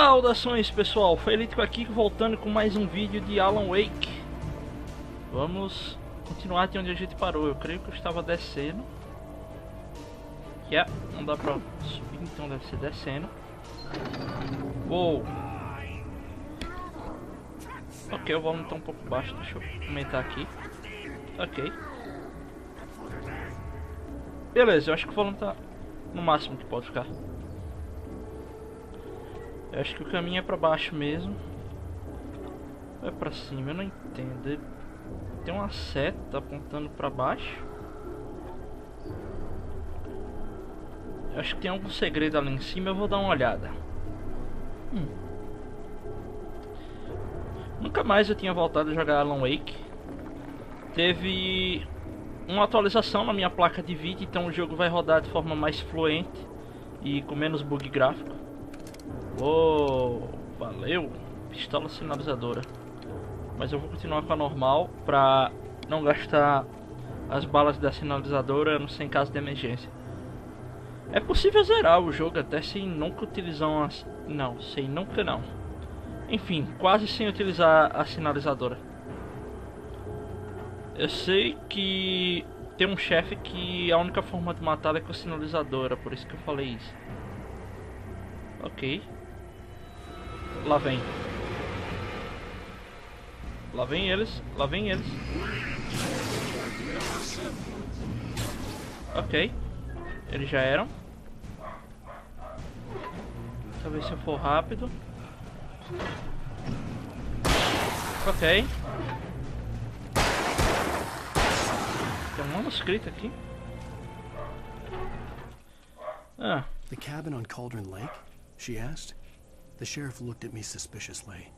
Saudações pessoal, Felítico aqui voltando com mais um vídeo de Alan Wake. Vamos continuar de onde a gente parou. Eu creio que eu estava descendo. Não dá pra subir, então deve ser descendo. Uou! Ok, o volume tá um pouco baixo, deixa eu aumentar aqui. Ok. Beleza, eu acho que o volume tá no máximo que pode ficar. Eu acho que o caminho é pra baixo mesmo. Ou é pra cima? Eu não entendo. Ele tem uma seta apontando pra baixo. Eu acho que tem algum segredo ali em cima. Eu vou dar uma olhada. Nunca mais eu tinha voltado a jogar Alan Wake. Teve uma atualização na minha placa de vídeo, então o jogo vai rodar de forma mais fluente e com menos bug gráfico. Uou, valeu, pistola sinalizadora. Mas eu vou continuar com a normal pra não gastar as balas da sinalizadora sem caso de emergência. É possível zerar o jogo até sem nunca utilizar uma... Não, sem nunca não. Enfim, quase sem utilizar a sinalizadora. Eu sei que tem um chefe que a única forma de matá-lo é com a sinalizadora, por isso que eu falei isso. Ok. Lá vem. Lá vem eles, lá vem eles. Ok. Eles já eram. Talvez se eu for rápido. Ok. Tem um manuscrito aqui. The cabin on Cauldron Lake? She asked. The sheriff looked at me suspiciously.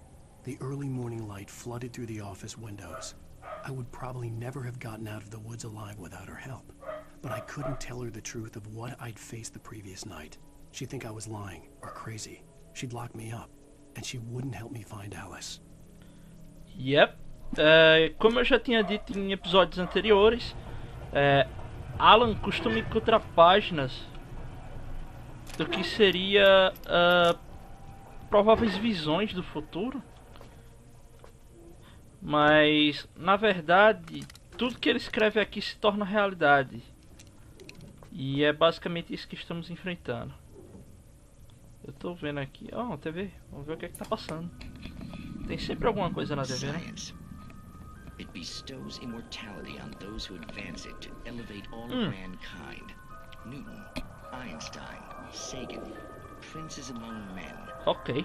The early morning light flooded through the office windows. I would probably never have gotten out of the woods alive without her help. But I couldn't tell her the truth of what I'd faced the previous night. She'd think I was lying or crazy. She'd lock me up, and she wouldn't help me find Alice. Yep. Como eu já tinha dito em episódios anteriores, Alan costuma encontrar páginas do que seria prováveis visões do futuro, mas na verdade tudo que ele escreve aqui se torna realidade, e é basicamente isso que estamos enfrentando. Eu tô vendo aqui, TV, vamos ver o que é que tá passando. Tem sempre alguma coisa na TV, né? It bestows immortality on those who advance it to elevate all of mankind. Newton, Einstein, Sagan, princes among men. Ok.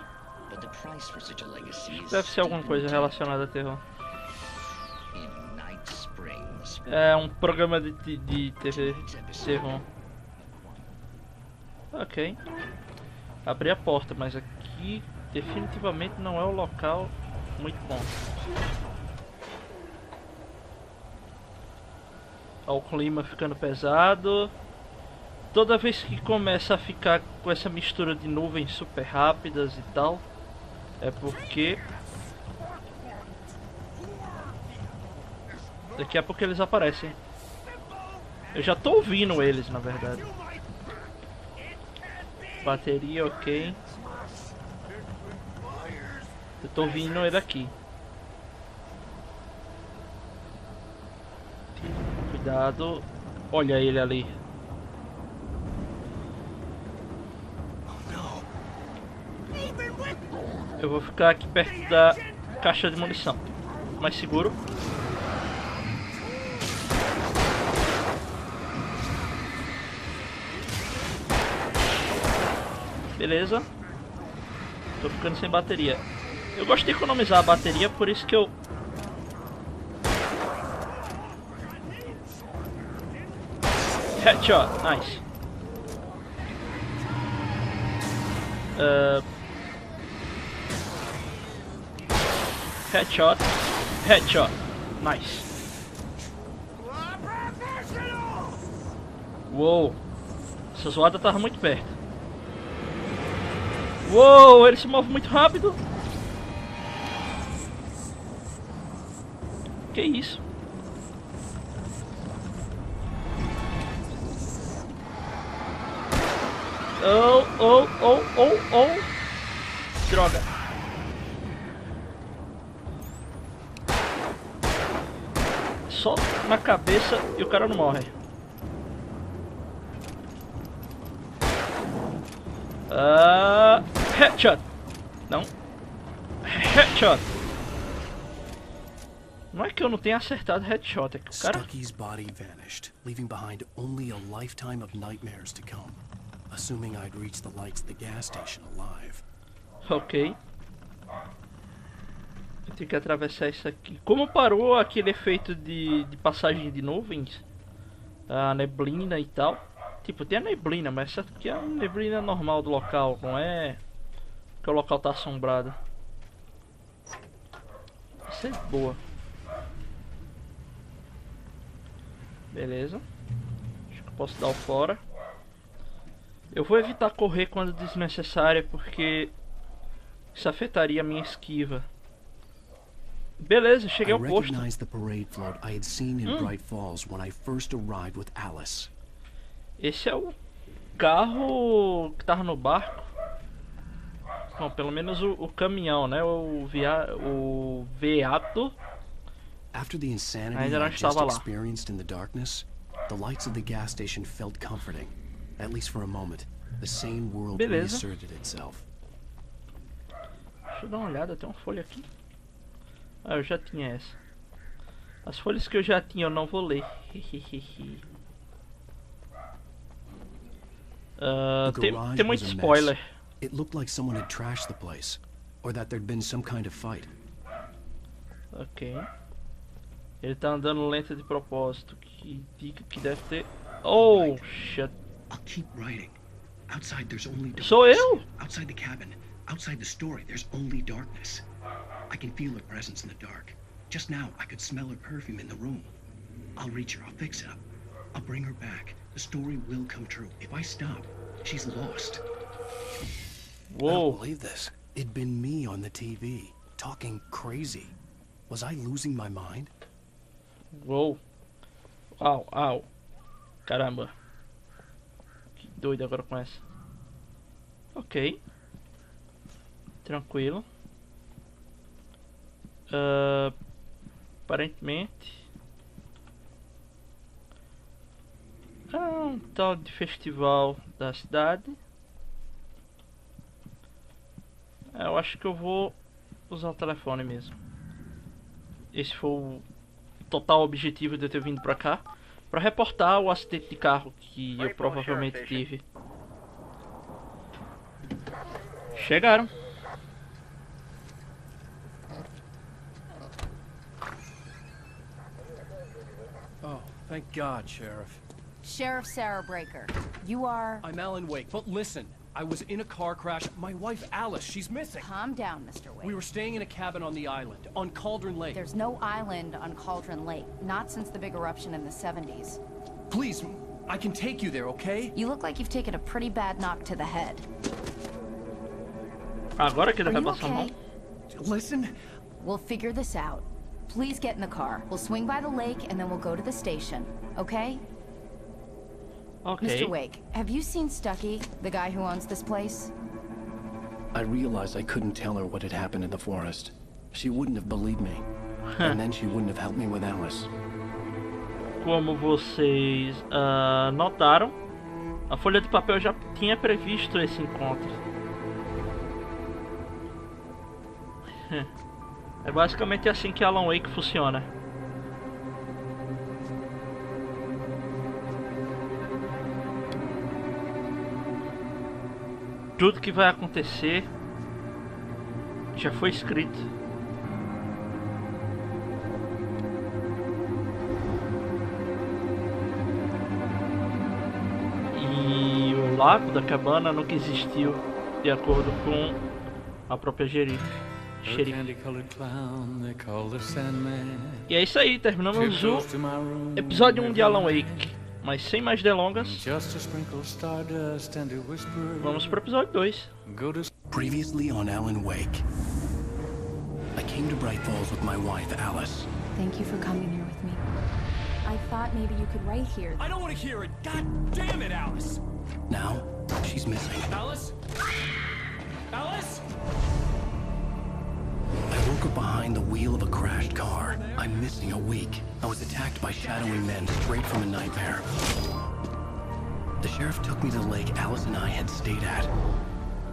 But the price for such a legacy is deve ser alguma coisa relacionada a terror. In Night Springs. É um programa de TV terror. Ok. Abri a porta, mas aqui definitivamente não é o local muito bom. Olha o clima ficando pesado. Toda vez que começa a ficar com essa mistura de nuvens super rápidas e tal, é porque daqui a pouco eles aparecem. Eu já tô ouvindo eles, na verdade. Bateria, ok. Eu tô ouvindo ele aqui. Cuidado. Olha ele ali. Eu vou ficar aqui perto da caixa de munição. Mais seguro. Beleza. Tô ficando sem bateria. Eu gosto de economizar a bateria, por isso que eu... Headshot, nice. Headshot, headshot, nice. Uou, essa zoada tava muito perto. Uou, ele se move muito rápido. Que isso? Oh. droga. Só na cabeça e o cara não morre. Headshot. Não. Headshot. Não é que eu não tenha acertado headshot, é que o cara... Stucky's body vanished, leaving behind only a lifetime of nightmares to come. Assuming I'd reach the lights at the gas station alive. Ok. Eu tenho que atravessar isso aqui. Como parou aquele efeito de passagem de nuvens? A neblina e tal. Tipo, tem a neblina, mas essa aqui é a neblina normal do local, não é que o local tá assombrado. Isso é boa. Beleza. Acho que eu posso dar o fora. Eu vou evitar correr quando desnecessário, porque isso afetaria a minha esquiva. Beleza, cheguei ao posto. Esse é o carro que tava no barco. Bom, pelo menos o caminhão, né? O veado After the insanity ainda não I just estava lá. experienced in the darkness, the lights of the gas station felt comforting. At least for a moment, the sane world reasserted itself. Deixa eu dar uma olhada, tem uma folha aqui. Ah, eu já tinha essa. As folhas que eu já tinha eu não vou ler. Tem muito spoiler. It looked like someone had trashed the place, or that there'd been some kind of fight. Ok. Ele tá andando lento de propósito, que indica que deve ter... Oh, shit. I'll keep writing. Outside there's only darkness. Sou eu? Outside the cabin, outside the story, there's only darkness. I can feel her presence in the dark. Just now, I could smell her perfume in the room. I'll reach her, I'll fix it up. I'll bring her back. The story will come true. If I stop, she's lost. Whoa. I don't believe this. It'd been me on the TV, talking crazy. Was I losing my mind? Uou. Au, au. Caramba. Que doido agora com essa. Ok. Tranquilo. Aparentemente é um tal de festival da cidade. Eu acho que eu vou usar o telefone mesmo. Esse foi o total objetivo de eu ter vindo pra cá, pra reportar o acidente de carro que eu provavelmente tive. Chegaram. Oh, thank God, Sheriff. Sheriff Sarah Breaker. You are... I'm Alan Wake, but listen. I was in a car crash. My wife, Alice, she's missing. Calm down, Mr. Wake. We were staying in a cabin on the island, on Cauldron Lake. There's no island on Cauldron Lake. Not since the big eruption in the 70s. Please, I can take you there, okay? You look like you've taken a pretty bad knock to the head. Agora que ele vai Are you passar a mão. okay? Listen. We'll figure this out. Please get in the car. We'll swing by the lake and then we'll go to the station. Okay? Ok. Mr. Wake, have you seen Stucky, the guy who owns this place? I realized I couldn't tell her what had happened in the forest. She wouldn't have believed me. And then she wouldn't have helped me with Alice. Como vocês notaram, a folha de papel já tinha previsto esse encontro. É basicamente assim que Alan Wake funciona. Tudo que vai acontecer já foi escrito. E o lago da cabana nunca existiu, de acordo com a própria xerife. E é isso aí, terminamos o episódio 1 de Alan Wake. Mas sem mais delongas, vamos pro episódio 2. Previously on Alan Wake. I came to Bright Falls with my wife, Alice. Thank you for coming here with me. I thought maybe you could write here. I don't want to hear it! God damn it, Alice! Now, she's missing. Alice? Alice? I woke up behind the wheel of a crashed car. I'm missing a week. I was attacked by shadowy men straight from a nightmare. The sheriff took me to the lake Alice and I had stayed at,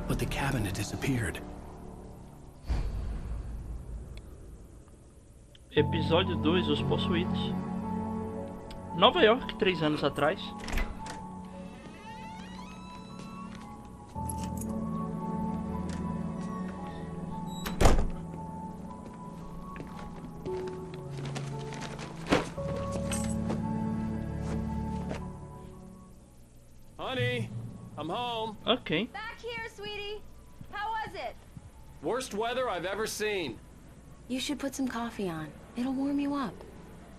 but the cabin had disappeared. Episódio 2, Os Possuídos. Nova York, 3 anos atrás. Honey, I'm home. Ok. Back here, sweetie. How was it? Worst weather I've ever seen. You should put some coffee on. It'll warm you up.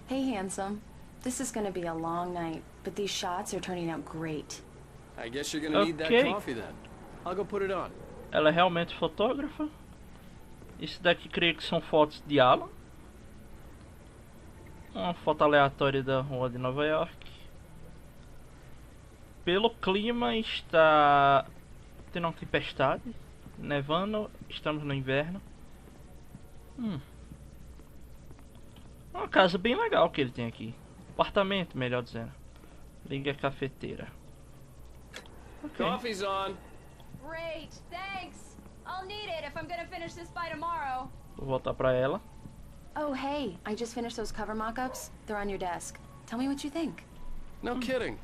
Hey, handsome. This is gonna be a long night, but these shots are turning out great. I guess you're gonna need that Okay. coffee then. I'll go put it on. Ela é realmente fotógrafa. Isso daqui creio que são fotos de Alan. Uma foto aleatória da rua de Nova York. Pelo clima está tendo uma tempestade, nevando, estamos no inverno. Uma casa bem legal que ele tem aqui. Apartamento, melhor dizendo. Liga a cafeteira. Ok. Coffee's on. Great, thanks. I'll need it if I'm gonna finish this by tomorrow. Vou voltar pra ela. Oh, hey, I just finished those cover mock-ups. They're on your desk. Tell me what you think. No kidding.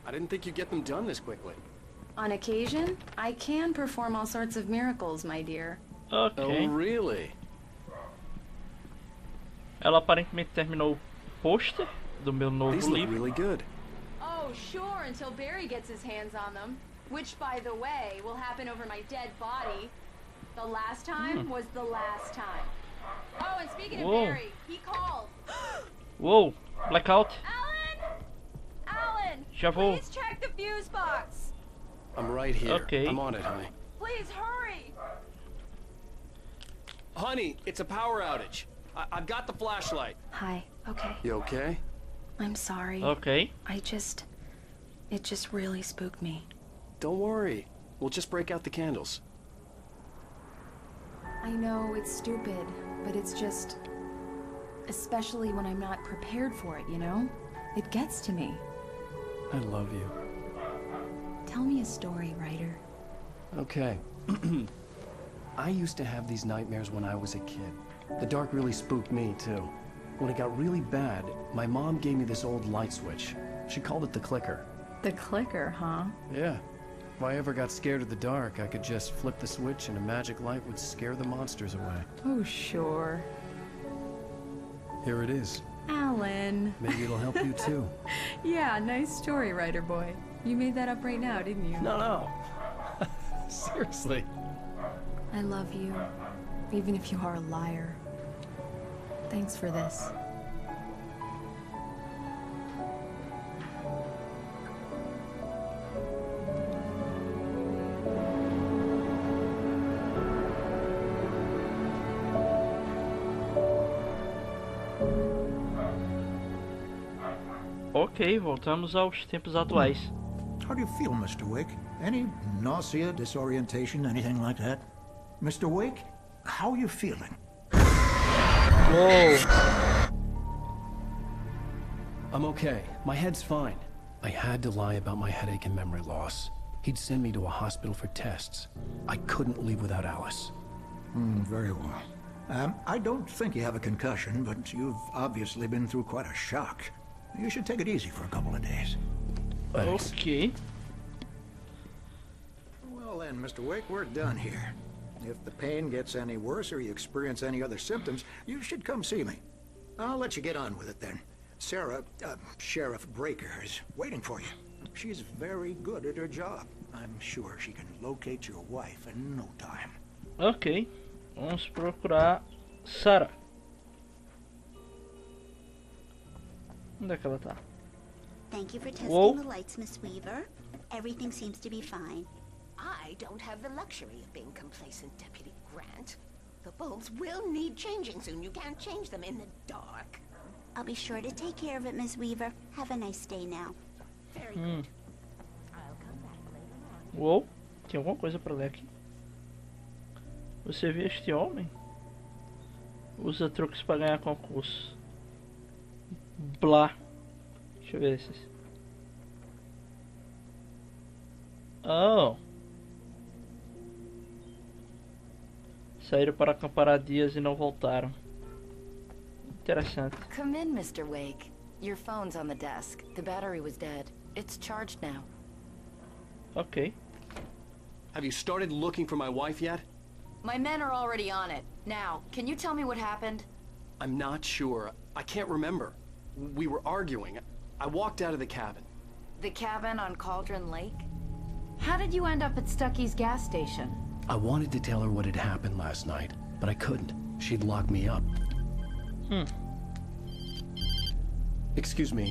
I didn't think you'd get them done this quickly. On occasion, I can perform all sorts of miracles, my dear. Ok. Oh, really? Ela aparentemente terminou o pôster do meu novo These look livro. really good. Oh, sure, until Barry gets his hands on them. Which, by the way, will happen over my dead body. The last time was the last time. Oh, and speaking of Whoa. Barry, he called. Uou, blackout. Alan! Alan! Já vou. Please check the fuse box. I'm right here. Okay. I'm on it, honey. Please hurry. Honey, it's a power outage. I've got the flashlight. Hi, okay. You okay? I'm sorry. Ok. It just really spooked me. Don't worry. We'll just break out the candles. I know it's stupid, but it's just... Especially when I'm not prepared for it, you know? It gets to me. I love you. Tell me a story, writer. Okay. I used to have these nightmares when I was a kid. The dark really spooked me, too. When it got really bad, my mom gave me this old light switch. She called it the clicker. The clicker, huh? Yeah. If I ever got scared of the dark, I could just flip the switch and a magic light would scare the monsters away. Oh, sure. Here it is. Alan. Maybe it'll help you, too. Yeah, nice story, writer boy. You made that up right now, didn't you? No. Seriously. I love you, even if you are a liar. Thanks for this. Ok, voltamos aos tempos atuais. How do you feel, Mr. Wake? Any nausea, disorientation, anything like that? Mr. Wake, how are you feeling? Uou! I'm okay. My head's fine. I had to lie about my headache and memory loss. He'd send me to a hospital for tests. I couldn't leave without Alice. Very well. I don't think you have a concussion, but you've obviously been through quite a shock. You should take it easy for a couple of days. Thanks. Ok. Well then, Mr. Wake, we're done here. If the pain gets any worse or you experience any other symptoms, you should come see me. I'll let you get on with it then. Sarah, Sheriff Breaker, is waiting for you. She's very good at her job. I'm sure she can locate your wife in no time. Ok. Vamos procurar Sarah. Onde é que ela tá? Thank you for testing Whoa. the lights, Miss Weaver. Everything seems to be fine. I don't have the luxury of being complacent, Deputy Grant. The bulbs will need changing soon. You can't change them in the dark. I'll be sure to take care of it, Miss Weaver. Have a nice day now. Very good. I'll come back later on. Uou, tem alguma coisa pra ler aqui. Você vê este homem? Usa truques para ganhar concurso. Blá. Deixa eu ver esses. Oh. Saíram para acampar há dias e não voltaram. Interessante. Come in, Mr. Wake. Your phone's on the desk. The battery was dead. It's charged now. Ok. Have you started looking for my wife yet? My men are already on it. Now, can you tell me what happened? I'm not sure. I can't remember. We were arguing. I walked out of the cabin. The cabin on Cauldron Lake? How did you end up at Stucky's gas station? I wanted to tell her what had happened last night, but I couldn't. She'd lock me up. Excuse me.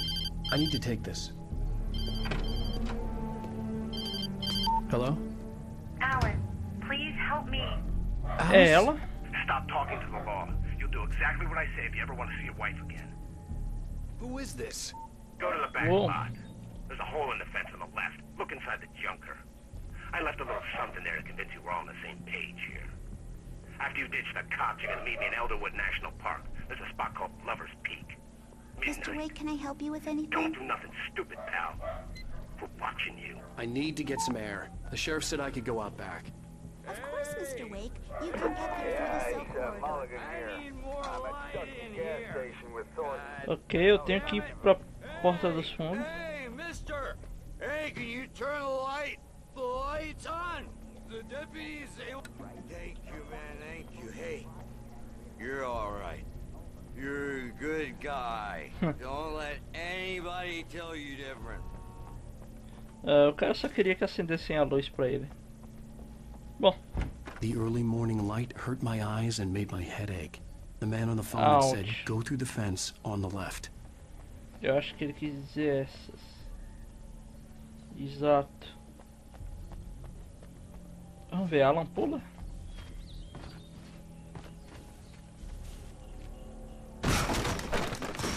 I need to take this. Hello? Alan, please help me. É ela? Stop talking to the law. You'll do exactly what I say if you ever want to see your wife again. Who is this? Go to the back Whoa. lot. There's a hole in the fence on the left. Look inside the junker. I left a little something there to convince you we're all on the same page here. After you ditch the cops, you're gonna meet me in Elderwood National Park. There's a spot called Lover's Peak. Mr. Wake, can I help you with Don't anything? do nothing stupid, pal. We're watching you. I need to get some air. The sheriff said I could go out back. Of course, Mr. Wake. You can get there through the silk corridor. Ok, eu tenho que ir pra porta dos fundos. Hey, mister! Hey, can you turn the light? The light's on! The deputies say... Thank you, man, thank you. Hey, you're alright. You're a good guy. Don't let anybody tell you different. O cara só queria que acendessem a luz pra ele. Bom. The early morning light hurt my eyes and made my head ache. The man on the phone had said, go through the fence on the left. Eu acho que ele quis dizer essas. Exato. Vamos ver, Alan pula.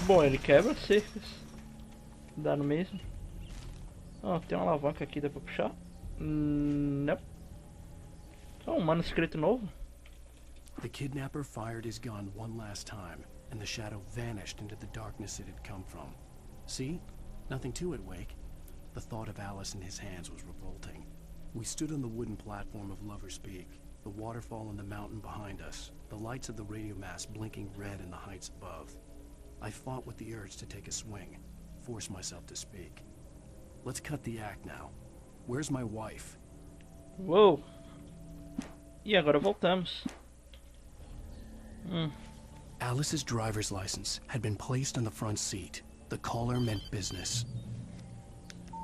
Bom, ele quebra cercas. Dá no mesmo. Oh, tem uma alavanca aqui, dá pra puxar? Não. Oh, um manuscrito novo. The kidnapper fired his gun one last time, and the shadow vanished into the darkness it had come from. See? Nothing to it, Wake. The thought of Alice in his hands was revolting. We stood on the wooden platform of Lover's Peak, the waterfall in the mountain behind us, the lights of the radio mast blinking red in the heights above. I fought with the urge to take a swing, force myself to speak. Let's cut the act now. Where's my wife? Uou! E agora voltamos. Alice's driver's license had been placed on the front seat. The caller meant business.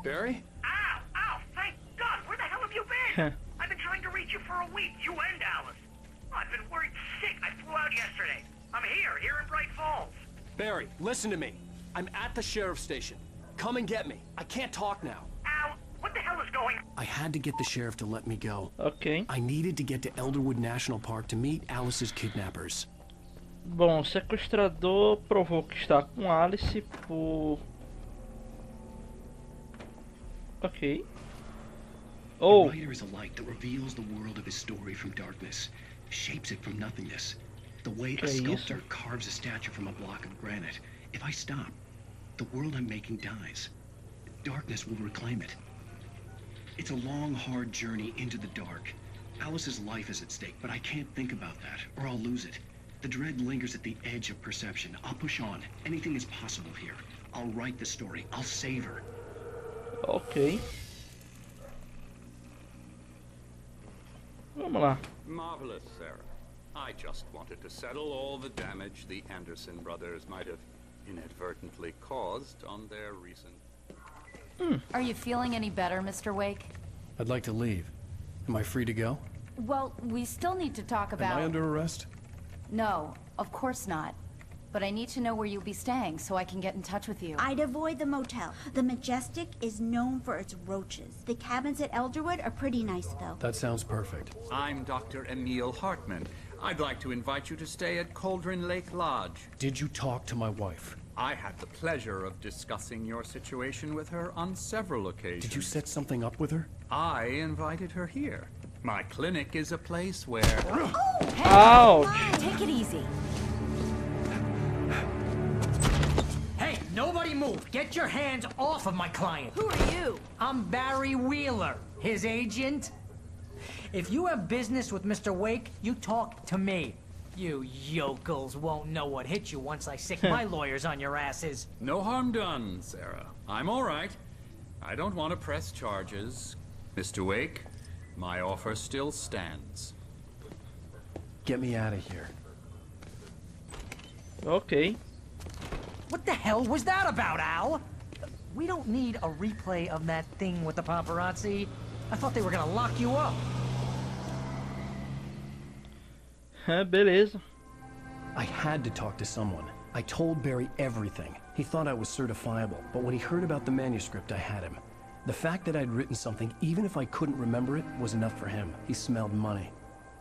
Barry? Ow! Ow! Thank God! Where the hell have you been? I've been trying to reach you for a week, you and Alice. I've been worried sick. I flew out yesterday. I'm here in Bright Falls. Barry, listen to me. I'm at the sheriff's station. Come and get me. I can't talk now. Al, what the hell is going on? I had to get the sheriff to let me go. Ok. I needed to get to Elderwood National Park to meet Alice's kidnappers. Bom, o sequestrador provou que está com Alice por... Ok. Oh. The writer is a light that reveals the world of his story from darkness, shapes it from nothingness. The way a sculptor carves a statue from a block of granite. If I stop, the world I'm making dies. Darkness will reclaim it. It's a long, hard journey into the dark. Alice's life is at stake, but I can't think about that, or I'll lose it. The dread lingers at the edge of perception. I'll push on. Anything is possible here. I'll write the story. I'll save her. Ok. Vamos lá. Marvelous, Sarah. I just wanted to settle all the damage the Anderson brothers might have inadvertently caused on their recent... Are you feeling any better, Mr. Wake? I'd like to leave. Am I free to go? Well, we still need to talk about... Am I under arrest? No, of course not. But I need to know where you'll be staying so I can get in touch with you. I'd avoid the motel. The Majestic is known for its roaches. The cabins at Elderwood are pretty nice, though. That sounds perfect. I'm Dr. Emil Hartman. I'd like to invite you to stay at Cauldron Lake Lodge. Did you talk to my wife? I had the pleasure of discussing your situation with her on several occasions. Did you set something up with her? I invited her here. My clinic is a place where... Oh, hey, Ouch! Take it easy. Nobody move. Get your hands off of my client. Who are you? I'm Barry Wheeler, his agent. If you have business with Mr. Wake, you talk to me. You yokels won't know what hit you once I sick my lawyers on your asses. No harm done, Sarah. I'm all right. I don't want to press charges. Mr. Wake, my offer still stands. Get me out of here. Ok. What the hell was that about, Al? We don't need a replay of that thing with the paparazzi. I thought they were gonna lock you up. Beleza. I had to talk to someone. I told Barry everything. He thought I was certifiable, but when he heard about the manuscript, I had him. The fact that I'd written something, even if I couldn't remember it, was enough for him. He smelled money.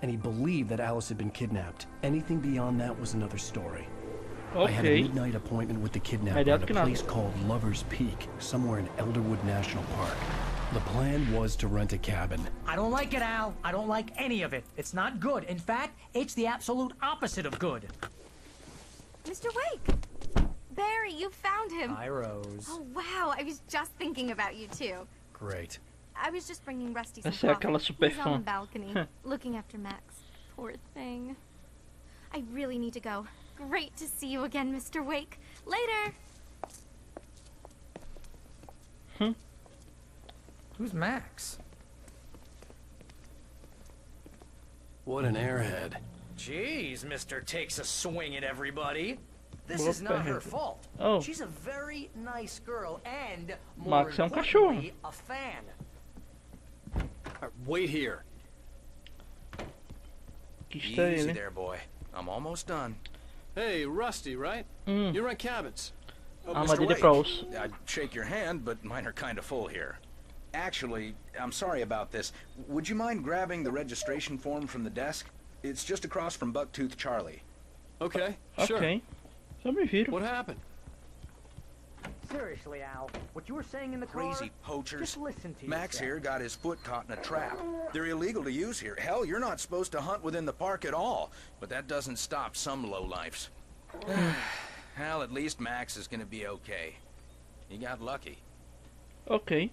And he believed that Alice had been kidnapped. Anything beyond that was another story. I had a midnight appointment with the kidnapper at a place called Lover's Peak, somewhere in Elderwood National Park. The plan was to rent a cabin. I don't like it, Al. I don't like any of it. It's not good. In fact, it's the absolute opposite of good. Mr. Wake! Barry, you found him. Hi, Rose. Oh, wow. I was just thinking about you, too. Great. I was just bringing Rusty some Essa é aquela coffee. super He's on the balcony, looking after Max. Poor thing. I really need to go. Great to see you again, Mr. Wake. Later! Who's Max? What an airhead. Jeez, Mr. Takes a swing at everybody. This is not her fault. Oh. She's a very nice girl and, Max é cachorro. a fan. Wait here. Aqui está Easy ele. there, boy. I'm almost done. Hey, Rusty, right? You rent cabins. Armadilha pra osso. I'd shake your hand, but mine are kind of full here. Actually, I'm sorry about this. Would you mind grabbing the registration form from the desk? It's just across from Bucktooth Charlie. Okay, sure. Ok. Só me viro. What happened? Seriously, Al, what you were saying in the car? Crazy poachers. Just listen to Max yourself. here got his foot caught in a trap. They're illegal to use here. Hell, you're not supposed to hunt within the park at all. But that doesn't stop some lowlifes. Hell, at least Max is gonna be okay. He got lucky. Ok.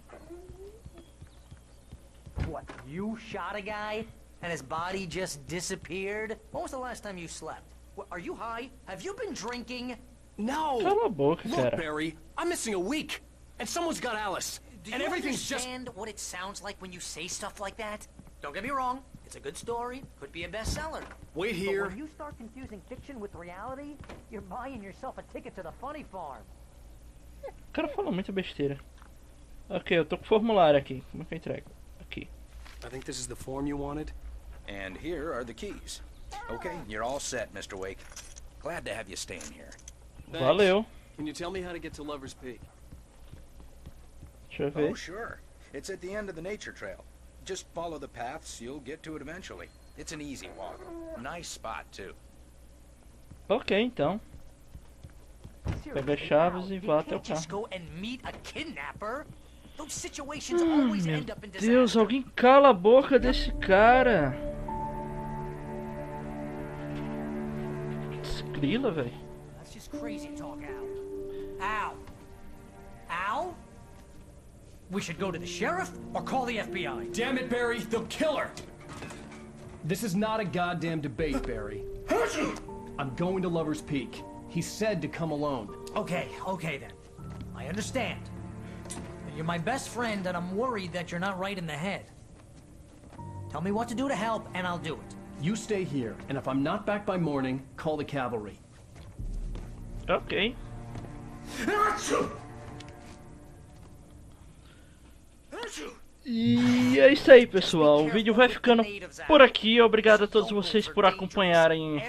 What, you shot a guy and his body just disappeared? When was the last time you slept? What, are you high? Have you been drinking? No! Cala a boca, Look, cara. Barry, I'm missing a week, and someone's got Alice. Do and you everything's understand what it sounds like when you say stuff like that? Don't get me wrong, it's a good story, could be a bestseller. Wait here. But when you start confusing fiction with reality, you're buying yourself a ticket to the funny farm. O cara fala muita besteira. Ok, eu tô com o formulário aqui. Como é que eu entrego? Aqui. I think this is the form you wanted. And here are the keys. Okay, you're all set, Mr. Wake. Glad to have you staying here. Thanks. Valeu. Can you tell me how to get to Lover's Peak? Deixa eu ver. Oh, sure. It's at the end of the nature trail. Just follow the paths, you'll get to it eventually. It's an easy walk. Nice spot, too. Ok, então. Pega as chaves e vá até o Just carro. go and meet a kidnapper. Those situations always end up in disaster. Deus, alguém cala a boca desse cara. Desgrila, velho. That's just crazy talk, Al. Al? We should go to the sheriff or call the FBI. Damn it, Barry, they'll kill her! This is not a goddamn debate, Barry. I'm going to Lover's Peak. He said to come alone. Okay then. I understand. You're my best friend and I'm worried that you're not right in the head. Tell me what to do to help and I'll do it. You stay here, and if I'm not back by morning, call the cavalry. Ok. E é isso aí, pessoal. O vídeo vai ficando por aqui. Obrigado a todos vocês por acompanharem.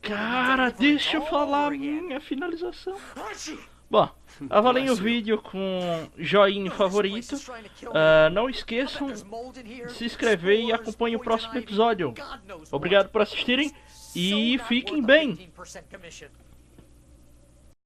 Cara, deixa eu falar a minha finalização. Bom, avaliem o vídeo com joinha favorito. Não esqueçam de se inscrever e acompanhem o próximo episódio. Obrigado por assistirem e fiquem bem.